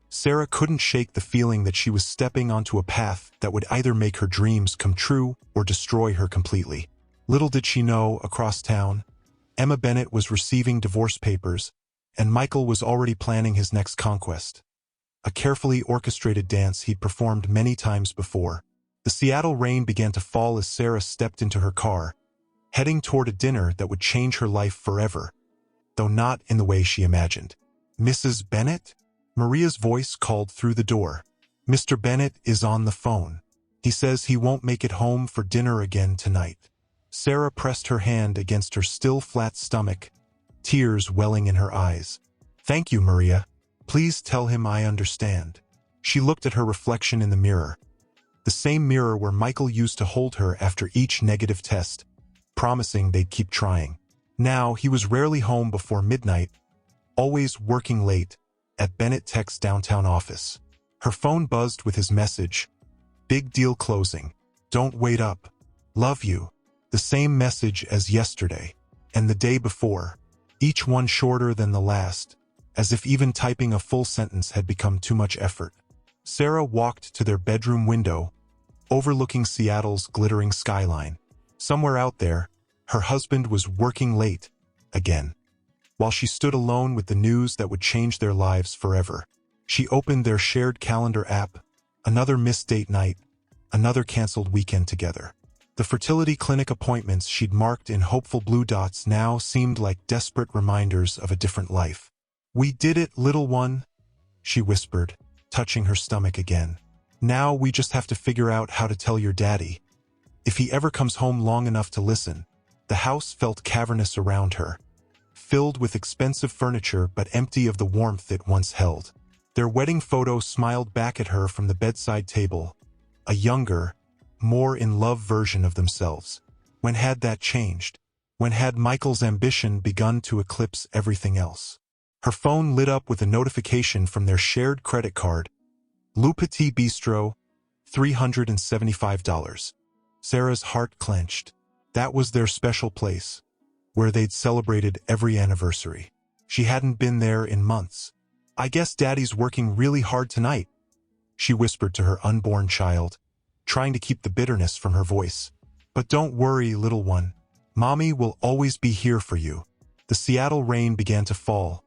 Sarah couldn't shake the feeling that she was stepping onto a path that would either make her dreams come true or destroy her completely. Little did she know, across town, Emma Bennett was receiving divorce papers, and Michael was already planning his next conquest. A carefully orchestrated dance he'd performed many times before. The Seattle rain began to fall as Sarah stepped into her car, heading toward a dinner that would change her life forever, though not in the way she imagined. Mrs. Bennett? Maria's voice called through the door. Mr. Bennett is on the phone. He says he won't make it home for dinner again tonight. Sarah pressed her hand against her still flat stomach, tears welling in her eyes. Thank you, Maria. Please tell him I understand. She looked at her reflection in the mirror. The same mirror where Michael used to hold her after each negative test, promising they'd keep trying. Now, he was rarely home before midnight, always working late, at Bennett Tech's downtown office. Her phone buzzed with his message. Big deal closing. Don't wait up. Love you. The same message as yesterday, and the day before, each one shorter than the last, as if even typing a full sentence had become too much effort. Sarah walked to their bedroom window, overlooking Seattle's glittering skyline. Somewhere out there, her husband was working late, again. While she stood alone with the news that would change their lives forever, she opened their shared calendar app, another missed date night, another canceled weekend together. The fertility clinic appointments she'd marked in hopeful blue dots now seemed like desperate reminders of a different life. "We did it, little one," she whispered, touching her stomach again. "Now we just have to figure out how to tell your daddy. If he ever comes home long enough to listen." The house felt cavernous around her, filled with expensive furniture but empty of the warmth it once held. Their wedding photo smiled back at her from the bedside table, a younger, more in-love version of themselves. When had that changed? When had Michael's ambition begun to eclipse everything else? Her phone lit up with a notification from their shared credit card. Le Petit Bistro, $375. Sarah's heart clenched. That was their special place, where they'd celebrated every anniversary. She hadn't been there in months. "I guess Daddy's working really hard tonight," she whispered to her unborn child, trying to keep the bitterness from her voice. "But don't worry, little one. Mommy will always be here for you." The Seattle rain began to fall,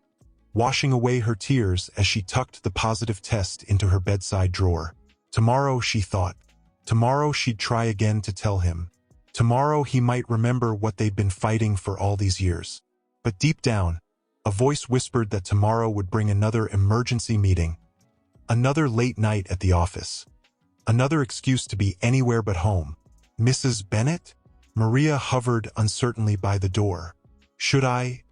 washing away her tears as she tucked the positive test into her bedside drawer. Tomorrow, she thought. Tomorrow she'd try again to tell him. Tomorrow he might remember what they'd been fighting for all these years. But deep down, a voice whispered that tomorrow would bring another emergency meeting, another late night at the office, another excuse to be anywhere but home. "Mrs. Bennet?" Maria hovered uncertainly by the door. Should I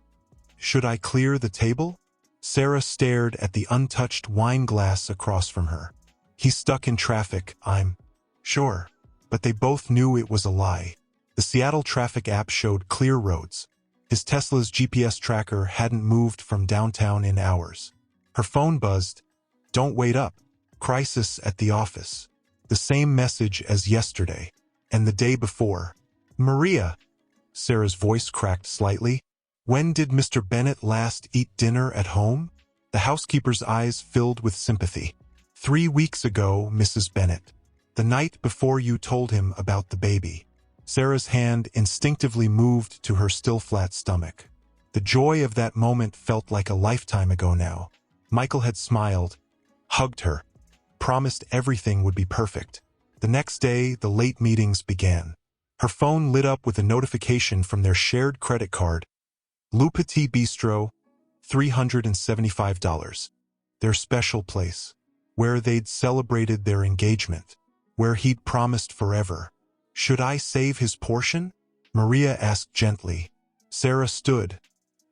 clear the table?" Sarah stared at the untouched wine glass across from her. "He's stuck in traffic, I'm sure." But they both knew it was a lie. The Seattle traffic app showed clear roads. His Tesla's GPS tracker hadn't moved from downtown in hours. Her phone buzzed. "Don't wait up. Crisis at the office." The same message as yesterday, and the day before. "Maria," Sarah's voice cracked slightly, "when did Mr. Bennet last eat dinner at home?" The housekeeper's eyes filled with sympathy. "3 weeks ago, Mrs. Bennet. The night before you told him about the baby." Sarah's hand instinctively moved to her still flat stomach. The joy of that moment felt like a lifetime ago now. Michael had smiled, hugged her, promised everything would be perfect. The next day, the late meetings began. Her phone lit up with a notification from their shared credit card. Le Petit Bistro, $375. Their special place, where they'd celebrated their engagement, where he'd promised forever. "Should I save his portion?" Maria asked gently. Sarah stood,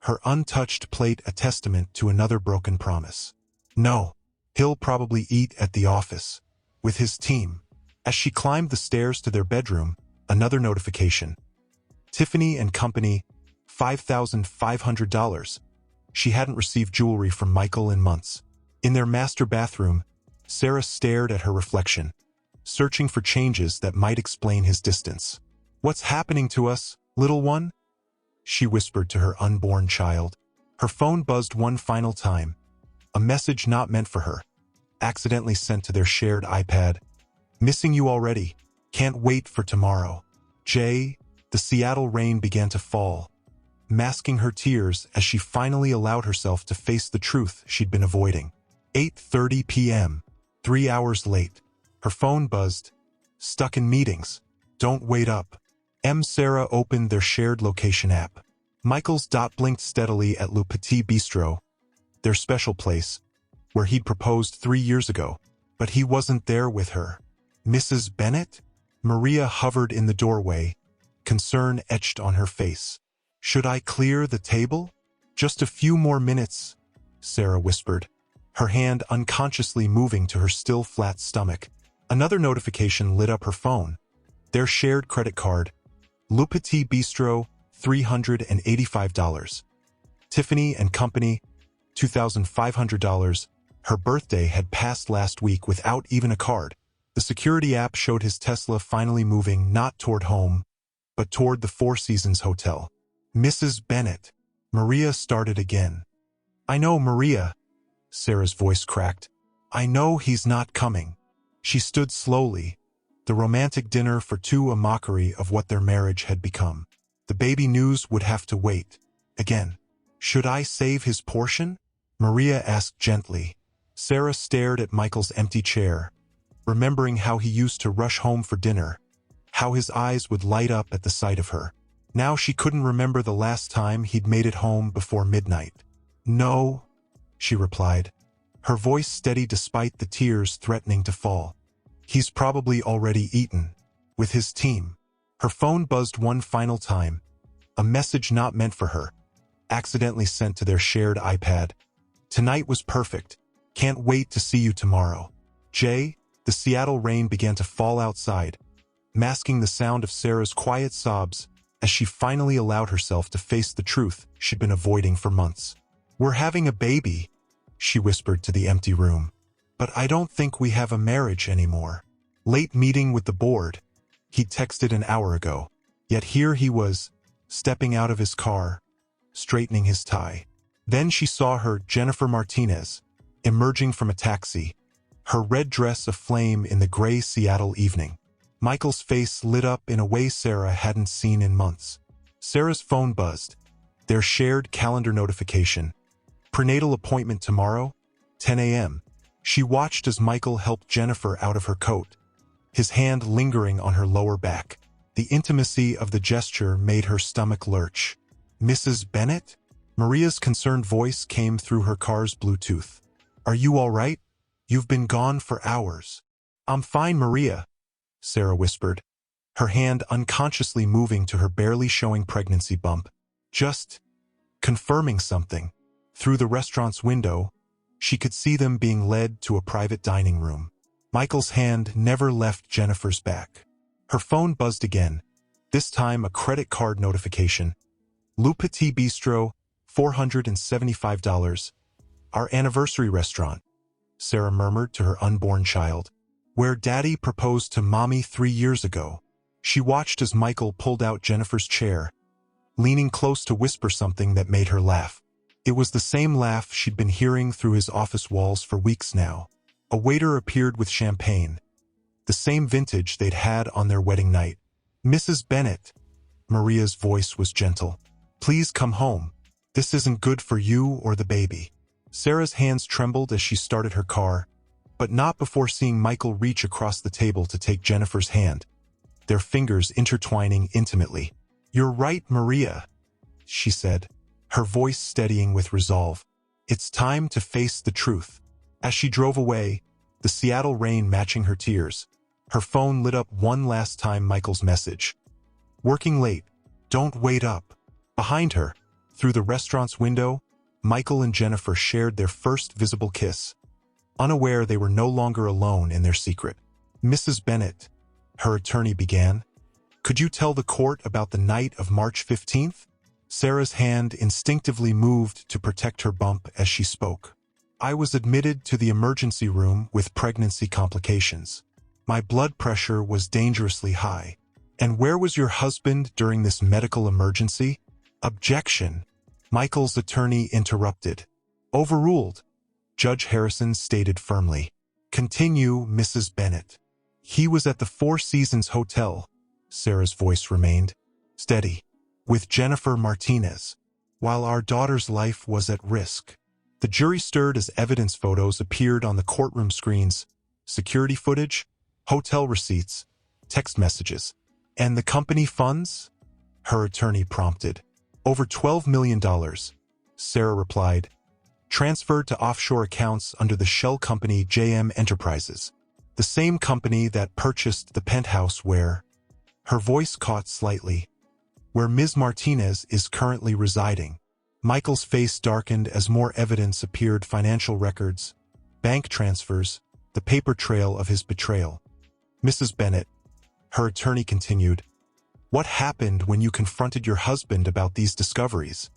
her untouched plate a testament to another broken promise. "No, he'll probably eat at the office, with his team." As she climbed the stairs to their bedroom, another notification. Tiffany & Company, $5,500. She hadn't received jewelry from Michael in months. In their master bathroom, Sarah stared at her reflection, searching for changes that might explain his distance. "What's happening to us, little one?" she whispered to her unborn child. Her phone buzzed one final time, a message not meant for her, accidentally sent to their shared iPad. "Missing you already. Can't wait for tomorrow. Jay." The Seattle rain began to fall, masking her tears as she finally allowed herself to face the truth she'd been avoiding. 8:30 p.m., 3 hours late. Her phone buzzed. "Stuck in meetings. Don't wait up." Sarah opened their shared location app. Michael's dot blinked steadily at Le Petit Bistro, their special place, where he'd proposed 3 years ago, but he wasn't there with her. "Mrs. Bennet?" Maria hovered in the doorway, concern etched on her face. "Should I clear the table?" "Just a few more minutes," Sarah whispered, her hand unconsciously moving to her still flat stomach. Another notification lit up her phone. Their shared credit card. Le Petit Bistro, $385. Tiffany & Company, $2,500. Her birthday had passed last week without even a card. The security app showed his Tesla finally moving not toward home, but toward the Four Seasons Hotel. "Mrs. Bennet." Maria started again. "I know, Maria." Sarah's voice cracked. "I know he's not coming." She stood slowly, the romantic dinner for two a mockery of what their marriage had become. The baby news would have to wait. Again. "Should I save his portion?" Maria asked gently. Sarah stared at Michael's empty chair, remembering how he used to rush home for dinner, how his eyes would light up at the sight of her. Now she couldn't remember the last time he'd made it home before midnight. "No," she replied, her voice steady despite the tears threatening to fall. "He's probably already eaten. With his team." Her phone buzzed one final time. A message not meant for her, accidentally sent to their shared iPad. "Tonight was perfect. Can't wait to see you tomorrow. Jay." The Seattle rain began to fall outside, masking the sound of Sarah's quiet sobs as she finally allowed herself to face the truth she'd been avoiding for months. "We're having a baby," she whispered to the empty room. "But I don't think we have a marriage anymore." Late meeting with the board, he'd texted an hour ago. Yet here he was, stepping out of his car, straightening his tie. Then she saw her, Jennifer Martinez, emerging from a taxi, her red dress aflame in the gray Seattle evening. Michael's face lit up in a way Sarah hadn't seen in months. Sarah's phone buzzed, their shared calendar notification. Prenatal appointment tomorrow, 10 a.m. She watched as Michael helped Jennifer out of her coat, his hand lingering on her lower back. The intimacy of the gesture made her stomach lurch. "Mrs. Bennett?" Maria's concerned voice came through her car's Bluetooth. "Are you all right? You've been gone for hours." "I'm fine, Maria," Sarah whispered, her hand unconsciously moving to her barely showing pregnancy bump. "Just confirming something." Through the restaurant's window, she could see them being led to a private dining room. Michael's hand never left Jennifer's back. Her phone buzzed again, this time a credit card notification. "Le Petit Bistro, $475. Our anniversary restaurant," Sarah murmured to her unborn child. "Where Daddy proposed to Mommy 3 years ago." She watched as Michael pulled out Jennifer's chair, leaning close to whisper something that made her laugh. It was the same laugh she'd been hearing through his office walls for weeks now. A waiter appeared with champagne, the same vintage they'd had on their wedding night. "Mrs. Bennett," Maria's voice was gentle, "please come home. This isn't good for you or the baby." Sarah's hands trembled as she started her car, but not before seeing Michael reach across the table to take Jennifer's hand, their fingers intertwining intimately. "You're right, Maria," she said, her voice steadying with resolve. "It's time to face the truth." As she drove away, the Seattle rain matching her tears, her phone lit up one last time Michael's message. "Working late. Don't wait up." Behind her, through the restaurant's window, Michael and Jennifer shared their first visible kiss, unaware they were no longer alone in their secret. "Mrs. Bennett," her attorney began, "could you tell the court about the night of March 15th? Sarah's hand instinctively moved to protect her bump as she spoke. "I was admitted to the emergency room with pregnancy complications. My blood pressure was dangerously high." "And where was your husband during this medical emergency?" "Objection," Michael's attorney interrupted. "Overruled," Judge Harrison stated firmly. "Continue, Mrs. Bennett." "He was at the Four Seasons Hotel," Sarah's voice remained steady, "with Jennifer Martinez, while our daughter's life was at risk." The jury stirred as evidence photos appeared on the courtroom screens, security footage, hotel receipts, text messages. "And the company funds?" her attorney prompted. "Over $12 million, Sarah replied, "transferred to offshore accounts under the shell company JM Enterprises, the same company that purchased the penthouse where," her voice caught slightly, "where Ms. Martinez is currently residing." Michael's face darkened as more evidence appeared: financial records, bank transfers, the paper trail of his betrayal. "Mrs. Bennett," her attorney continued, "what happened when you confronted your husband about these discoveries?"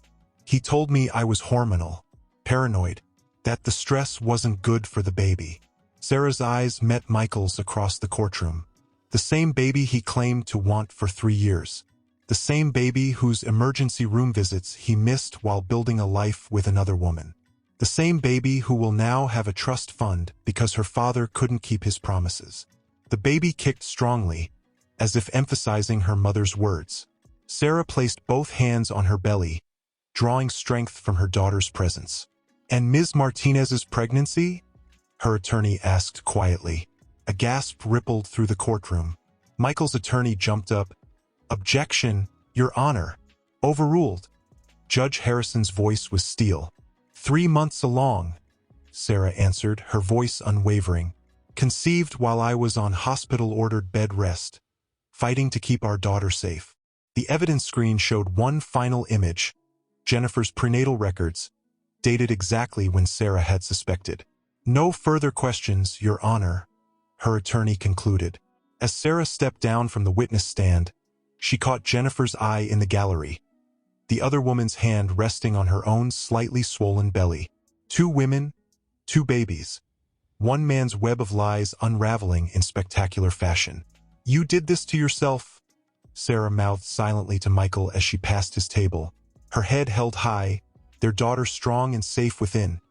"He told me I was hormonal, paranoid, that the stress wasn't good for the baby." Sarah's eyes met Michael's across the courtroom. The same baby he claimed to want for 3 years. The same baby whose emergency room visits he missed while building a life with another woman. The same baby who will now have a trust fund because her father couldn't keep his promises. The baby kicked strongly, as if emphasizing her mother's words. Sarah placed both hands on her belly, drawing strength from her daughter's presence. "And Ms. Martinez's pregnancy?" her attorney asked quietly. A gasp rippled through the courtroom. Michael's attorney jumped up. Objection, Your Honor. Overruled. Judge Harrison's voice was steel. 3 months along, Sarah answered, her voice unwavering. Conceived while I was on hospital-ordered bed rest, fighting to keep our daughter safe. The evidence screen showed one final image, Jennifer's prenatal records, dated exactly when Sarah had suspected. No further questions, Your Honor, her attorney concluded. As Sarah stepped down from the witness stand, she caught Jennifer's eye in the gallery, the other woman's hand resting on her own slightly swollen belly. 2 women, 2 babies. One man's web of lies unraveling in spectacular fashion. You did this to yourself, Sarah mouthed silently to Michael as she passed his table, her head held high, their daughter strong and safe within.